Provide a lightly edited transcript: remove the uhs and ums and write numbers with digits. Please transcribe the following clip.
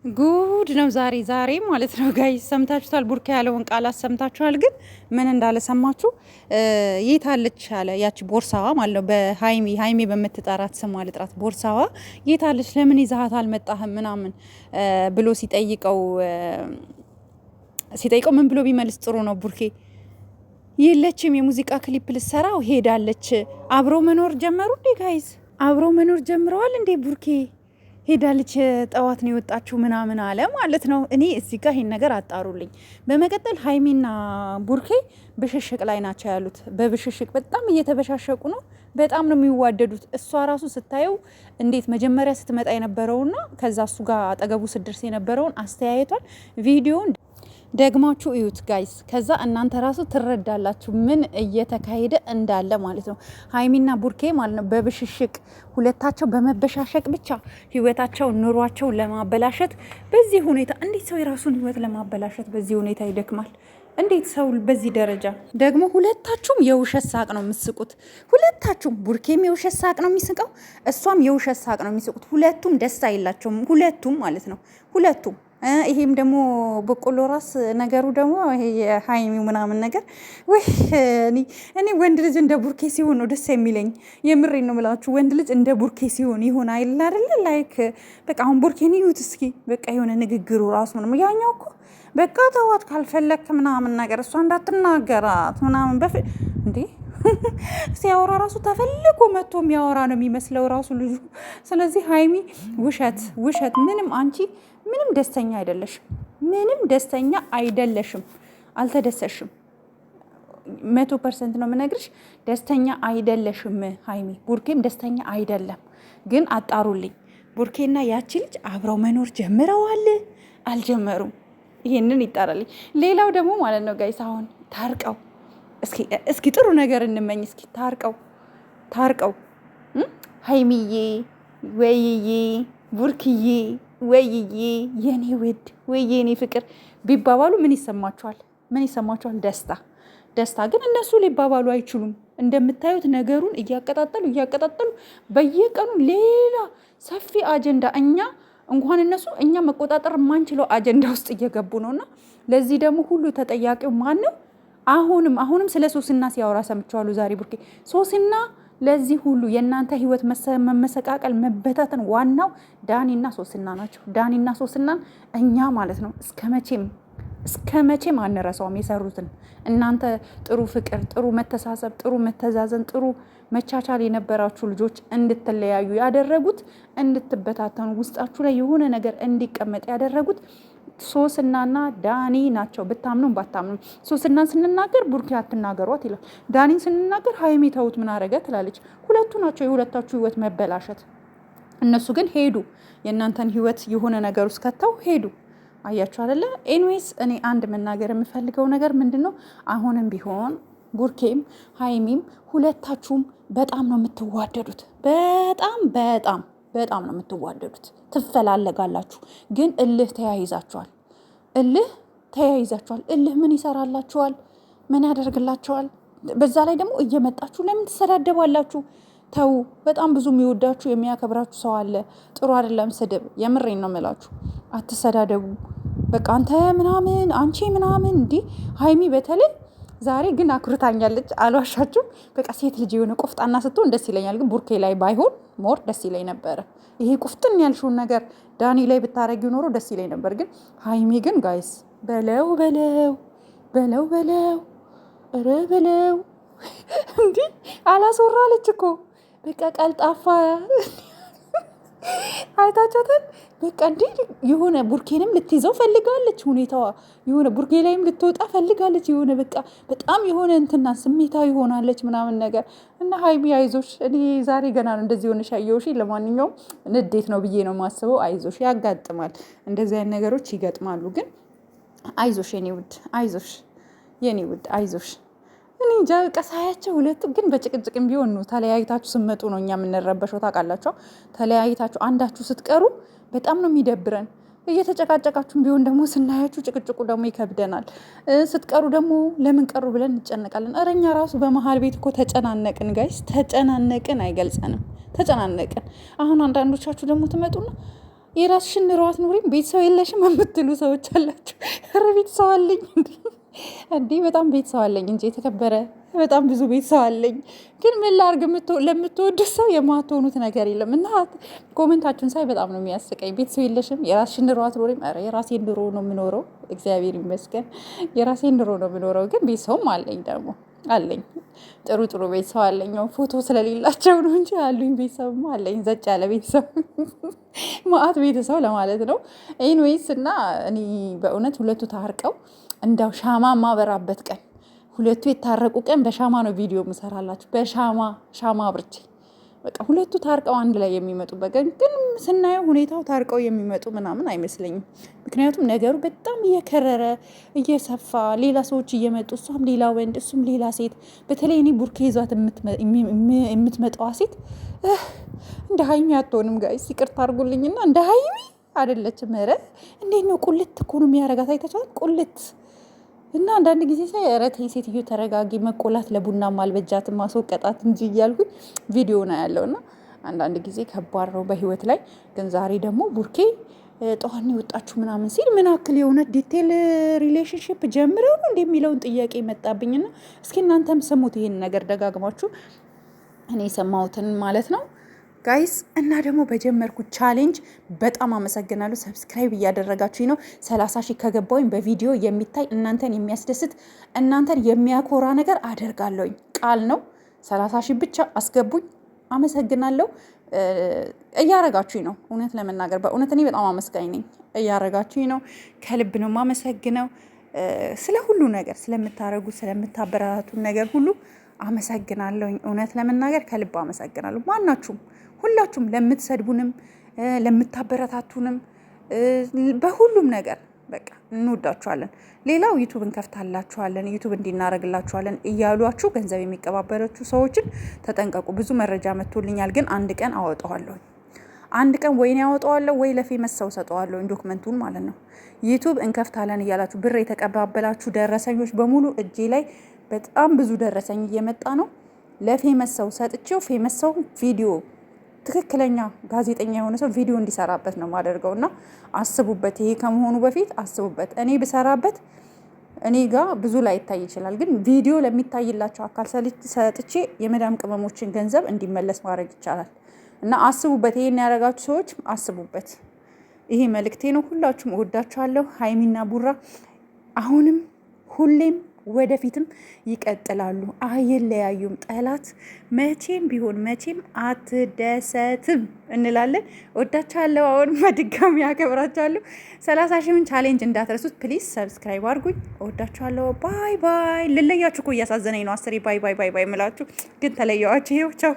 ጉድ ነው ዛሬ ማለት ነው ጋይስ። ሰምታችሁታል? ቡርካ ያለውን ቃላት ሰምታችኋል? ግን ምን እንዳለ ሰማችሁ? የታለች አለ ያቺ ቦርሳዋ ማለት ነው። በሀይሚ በምትጠራት ስሟ ልጥራት፣ ቦርሳዋ የታለች ለምን ይዛሃት አልመጣህም ምናምን ብሎ ሲጠይቀው ምን ብሎ ቢመልስ ጥሩ ነው? ቡርኬ የለችም፣ የሙዚቃ ክሊፕ ልትሰራው ሄዳለች። አብሮ መኖር ጀመሩ እንዴ ጋይስ? አብሮ መኖር ጀምረዋል እንዴ? ቡርኬ ሄዳለች፣ ጠዋት ነው የወጣችሁ ምናምን አለ ማለት ነው። እኔ እዚህ ጋር ይሄን ነገር አጣሩልኝ። በመቀጠል ሀይሚና ቡርኬ ብሽሽቅ ላይ ናቸው ያሉት። በብሽሽቅ በጣም እየተበሻሸቁ ነው። በጣም ነው የሚዋደዱት። እሷ ራሱ ስታየው እንዴት መጀመሪያ ስትመጣ የነበረውና ከዛ እሱ ጋር አጠገቡ ስደርስ የነበረውን አስተያየቷል። ቪዲዮን ደግማችሁ እዩት ጋይስ። ከዛ እናንተ ራሱ ትረዳላችሁ ምን እየተካሄደ እንዳለ ማለት ነው። ሀይሚና ቡርኬ ማለት ነው በብሽሽቅ ሁለታቸው በመበሻሸቅ ብቻ ህይወታቸው ኑሯቸው ለማበላሸት በዚህ ሁኔታ። እንዴት ሰው የራሱን ህይወት ለማበላሸት በዚህ ሁኔታ ይደክማል? እንዴት ሰው በዚህ ደረጃ ደግሞ? ሁለታችሁም የውሸት ሳቅ ነው የምትስቁት። ሁለታችሁም ቡርኬም የውሸት ሳቅ ነው የሚስቀው፣ እሷም የውሸት ሳቅ ነው የሚስቁት። ሁለቱም ደስታ የላቸውም። ሁለቱም ማለት ነው ሁለቱም ይሄም ደግሞ በቆሎ ራስ ነገሩ ደግሞ ይሄ የሀይሚው ምናምን ነገር ወይ እኔ ወንድ ልጅ እንደ ቡርኬ ሲሆን ነው ደስ የሚለኝ። የምሬን ነው የምላችሁ። ወንድ ልጅ እንደ ቡርኬ ሲሆን ይሆን አይደል አይደል? ላይክ በቃ አሁን ቡርኬን ይዩት እስኪ። በቃ የሆነ ንግግሩ ራሱ ነው። ያኛው እኮ በቃ ተዋት ካልፈለክ ምናምን ነገር እሷ እንዳትናገራት ምናምን እንዴ ሲያወራ ራሱ ተፈልጎ መጥቶ የሚያወራ ነው የሚመስለው ራሱ ልጁ። ስለዚህ ሀይሚ ውሸት ምንም አንቺ ምንም ደስተኛ አይደለሽም። ምንም ደስተኛ አይደለሽም። አልተደሰሽም። 100% ነው የምነግርሽ። ደስተኛ አይደለሽም ሀይሚ። ቡርኬም ደስተኛ አይደለም። ግን አጣሩልኝ፣ ቡርኬና ያቺ ልጅ አብረው መኖር ጀምረዋል አልጀመሩም? ይሄንን ይጣራልኝ። ሌላው ደግሞ ማለት ነው ጋይስ አሁን ታርቀው እስኪ ጥሩ ነገር እንመኝ። እስኪ ታርቀው ሀይሚዬ ወይዬ ቡርክዬ ወይዬ የኔ ውድ ወይ የኔ ፍቅር ቢባባሉ ምን ይሰማችኋል? ደስታ። ግን እነሱ ሊባባሉ አይችሉም። እንደምታዩት ነገሩን እያቀጣጠሉ በየቀኑ ሌላ ሰፊ አጀንዳ እንኳን እነሱ እኛ መቆጣጠር የማንችለው አጀንዳ ውስጥ እየገቡ ነውና ለዚህ ደግሞ ሁሉ ተጠያቂው ማን ነው? አሁንም ስለ ሶስና ሲያወራ ሰምቼዋለሁ ዛሬ ቡርኬ። ሶስና ለዚህ ሁሉ የእናንተ ህይወት መመሰቃቀል መበታተን ዋናው ዳኒና ሶስና ናቸው። ዳኒና ሶስናን እኛ ማለት ነው እስከ መቼም አንረሳውም የሰሩትን። እናንተ ጥሩ ፍቅር፣ ጥሩ መተሳሰብ፣ ጥሩ መተዛዘን፣ ጥሩ መቻቻል የነበራችሁ ልጆች እንድትለያዩ ያደረጉት፣ እንድትበታተኑ ውስጣችሁ ላይ የሆነ ነገር እንዲቀመጥ ያደረጉት ሶስናና ዳኒ ናቸው። ብታምኑም ባታምኑም ሶስናን ስንናገር ቡርኬ አትናገሯት ይላል። ዳኒን ስንናገር ሀይሚ ተውት ምን አረገ ትላለች። ሁለቱ ናቸው የሁለታችሁ ህይወት መበላሸት። እነሱ ግን ሄዱ፣ የእናንተን ህይወት የሆነ ነገር ውስጥ ከተው ሄዱ። አያችሁ አይደለ? ኤኒዌይስ እኔ አንድ መናገር የምፈልገው ነገር ምንድን ነው፣ አሁንም ቢሆን ቡርኬም ሀይሚም ሁለታችሁም በጣም ነው የምትዋደዱት። በጣም ነው የምትዋደዱት። ትፈላለጋላችሁ፣ ግን እልህ ተያይዛችኋል። እልህ ምን ይሰራላችኋል? ምን ያደርግላችኋል? በዛ ላይ ደግሞ እየመጣችሁ ለምን ትሰዳደባላችሁ? ተው። በጣም ብዙ የሚወዳችሁ የሚያከብራችሁ ሰው አለ። ጥሩ አይደለም ስድብ። የምሬን ነው የምላችሁ። አትሰዳደቡ። በቃ አንተ ምናምን አንቺ ምናምን እንዲህ። ሀይሚ በተለይ ዛሬ ግን አኩርታኛለች፣ አልዋሻችሁም። በቃ ሴት ልጅ የሆነ ቆፍጣና ስትሆን ደስ ይለኛል፣ ግን ቡርኬ ላይ ባይሆን ሞር ደስ ይለኝ ነበረ። ይሄ ቁፍጥን ያልሽውን ነገር ዳኒ ላይ ብታረጊው ኖሮ ደስ ይለኝ ነበር። ግን ሀይሚ ግን ጋይስ በለው ኧረ በለው እንዲህ አላስወራለች እኮ በቃ ቀልጣፋ አይታቻትን። በቃ እንዴ የሆነ ቡርኬንም ልትይዘው ፈልጋለች። ሁኔታዋ የሆነ ቡርኬ ላይም ልትወጣ ፈልጋለች። የሆነ በቃ በጣም የሆነ እንትና ስሜታዊ ሆናለች ምናምን ነገር እና ሀይሚ አይዞሽ። እኔ ዛሬ ገና ነው እንደዚህ ሆነሽ ያየሁሽ። ለማንኛውም ንዴት ነው ብዬ ነው የማስበው። አይዞሽ፣ ያጋጥማል። እንደዚህ አይነት ነገሮች ይገጥማሉ። ግን አይዞሽ የኔ ውድ፣ አይዞሽ። እኔ እንጃ ቀሳያቸው ሁለቱ ግን በጭቅጭቅም ቢሆን ነው። ተለያይታችሁ ስትመጡ ነው እኛ የምንረበሸው። ታውቃላችሁ፣ ተለያይታችሁ አንዳችሁ ስትቀሩ በጣም ነው የሚደብረን። እየተጨቃጨቃችሁም ቢሆን ደግሞ ስናያችሁ ጭቅጭቁ ደግሞ ይከብደናል። ስትቀሩ ደግሞ ለምን ቀሩ ብለን እንጨነቃለን። ኧረ እኛ ራሱ በመሀል ቤት እኮ ተጨናነቅን ጋይስ፣ ተጨናነቅን፣ አይገልጸንም። ተጨናነቅን። አሁን አንዳንዶቻችሁ ደግሞ ትመጡና የራስሽን ኑሮ አትኖሪም? ቤተሰብ የለሽም የምትሉ ሰዎች አላችሁ። ኧረ ቤተሰብ አለኝ እንዲህ በጣም ቤተሰብ አለኝ እንጂ የተከበረ በጣም ብዙ ቤተሰብ አለኝ። ግን ምን ላርግ? ለምትወዱት ሰው የማትሆኑት ነገር የለም። እና ኮሜንታችሁን ሳይ በጣም ነው የሚያስቀኝ። ቤተሰብ የለሽም? የራስሽን ኑሮ አትኖሪም? ኧረ የራሴን ኑሮ ነው የምኖረው፣ እግዚአብሔር ይመስገን የራሴን ኑሮ ነው የምኖረው። ግን ቤተሰብም አለኝ ደግሞ አለኝ፣ ጥሩ ጥሩ ቤተሰብ አለኝ። ፎቶ ስለሌላቸው ነው እንጂ አሉኝ። ቤተሰብማ አለኝ፣ ዘጭ ያለ ቤተሰብ ማአት ቤተሰብ ለማለት ነው። ኤኒዌይስ እና እኔ በእውነት ሁለቱ ታርቀው እንዳው ሻማ ማበራበት ቀን፣ ሁለቱ የታረቁ ቀን በሻማ ነው ቪዲዮ ምሰራላችሁ። ሻማ አብርቼ በቃ ሁለቱ ታርቀው አንድ ላይ የሚመጡበት ቀን። ግን ስናየው ሁኔታው ታርቀው የሚመጡ ምናምን አይመስለኝም። ምክንያቱም ነገሩ በጣም እየከረረ እየሰፋ፣ ሌላ ሰዎች እየመጡ፣ እሷም ሌላ ወንድ እሱም ሌላ ሴት። በተለይ እኔ ቡርኬ ይዟት የምትመጣዋ ሴት እንደ ሀይሚ አትሆንም። ጋይስ ይቅርታ አድርጉልኝና እንደ ሀይሚ አይደለችም። ኧረ እንዴት ነው ቁልት እኮ ነው የሚያረጋት። አይታችኋል? ቁልት እና አንዳንድ ጊዜ ሳይ ኧረ ተይ ሴትዮ ተረጋጊ፣ መቆላት ለቡናም አልበጃትም ማስወቀጣት እንጂ እያልኩኝ ቪዲዮ ነው ያለው። እና አንዳንድ ጊዜ ከባድ ነው በህይወት ላይ። ግን ዛሬ ደግሞ ቡርኬ ጠዋት ነው የወጣችሁ ምናምን ሲል ምን ያክል የሆነ ዲቴል ሪሌሽንሽፕ ጀምረው ነው እንደሚለውን ጥያቄ መጣብኝና እስኪ እናንተም ስሙት ይሄን ነገር ደጋግማችሁ፣ እኔ የሰማሁትን ማለት ነው ጋይስ። እና ደግሞ በጀመርኩት ቻሌንጅ በጣም አመሰግናለሁ። ሰብስክራይብ እያደረጋችሁኝ ነው። 30 ሺህ ከገባሁኝ በቪዲዮ የሚታይ እናንተን የሚያስደስት እናንተን የሚያኮራ ነገር አደርጋለሁኝ። ቃል ነው። 30 ሺህ ብቻ አስገቡኝ። አመሰግናለሁ። እያረጋችሁኝ ነው። እውነት ለመናገር በእውነት እኔ በጣም አመስጋኝ ነኝ። እያረጋችሁኝ ነው። ከልብ ነው የማመሰግነው። ስለ ሁሉ ነገር ስለምታረጉት ስለምታበረታቱን ነገር ሁሉ አመሰግናለሁኝ። እውነት ለመናገር ከልብ አመሰግናለሁ። ማናችሁም ሁላችሁም ለምትሰድቡንም ለምታበረታቱንም በሁሉም ነገር በቃ እንወዳችኋለን። ሌላው ዩቱብ እንከፍታላችኋለን፣ ዩቱብ እንዲናረግላችኋለን እያሏችሁ ገንዘብ የሚቀባበላችሁ ሰዎችን ተጠንቀቁ። ብዙ መረጃ መጥቶልኛል፣ ግን አንድ ቀን አወጣዋለሁ። አንድ ቀን ወይኔ ያወጣዋለሁ ወይ ለፌመስ ሰው ሰጠዋለሁ፣ ዶክመንቱን ማለት ነው። ዩቱብ እንከፍታለን እያላችሁ ብር የተቀባበላችሁ ደረሰኞች በሙሉ እጄ ላይ በጣም ብዙ ደረሰኝ እየመጣ ነው። ለፌመስ ሰው ሰጥቼው ፌመስ ሰው ቪዲዮ ትክክለኛ ጋዜጠኛ የሆነ ሰው ቪዲዮ እንዲሰራበት ነው ማደርገው። እና አስቡበት፣ ይሄ ከመሆኑ በፊት አስቡበት። እኔ ብሰራበት እኔ ጋር ብዙ ላይ ይታይ ይችላል፣ ግን ቪዲዮ ለሚታይላቸው አካል ሰጥቼ የመዳም ቅመሞችን ገንዘብ እንዲመለስ ማድረግ ይቻላል። እና አስቡበት፣ ይሄን ያደረጋችሁ ሰዎች አስቡበት። ይሄ መልእክቴ ነው። ሁላችሁም እወዳችኋለሁ። ሀይሚና ቡራ አሁንም ሁሌም ወደፊትም ይቀጥላሉ፣ አይለያዩም። ጠላት መቼም ቢሆን መቼም አትደሰትም እንላለን። ወዳችኋለሁ። አሁን በድጋሚ ያከብራችኋለሁ። 30 ሺህን ቻሌንጅ እንዳትረሱት ፕሊዝ። ሰብስክራይብ አድርጉኝ። ወዳችኋለሁ። ባይ ባይ። ልለያችሁ እኮ እያሳዘነኝ ነው። 10 ባይ ባይ ባይ ባይ ምላችሁ ግን ተለያዋችሁ። ይኸው ቻው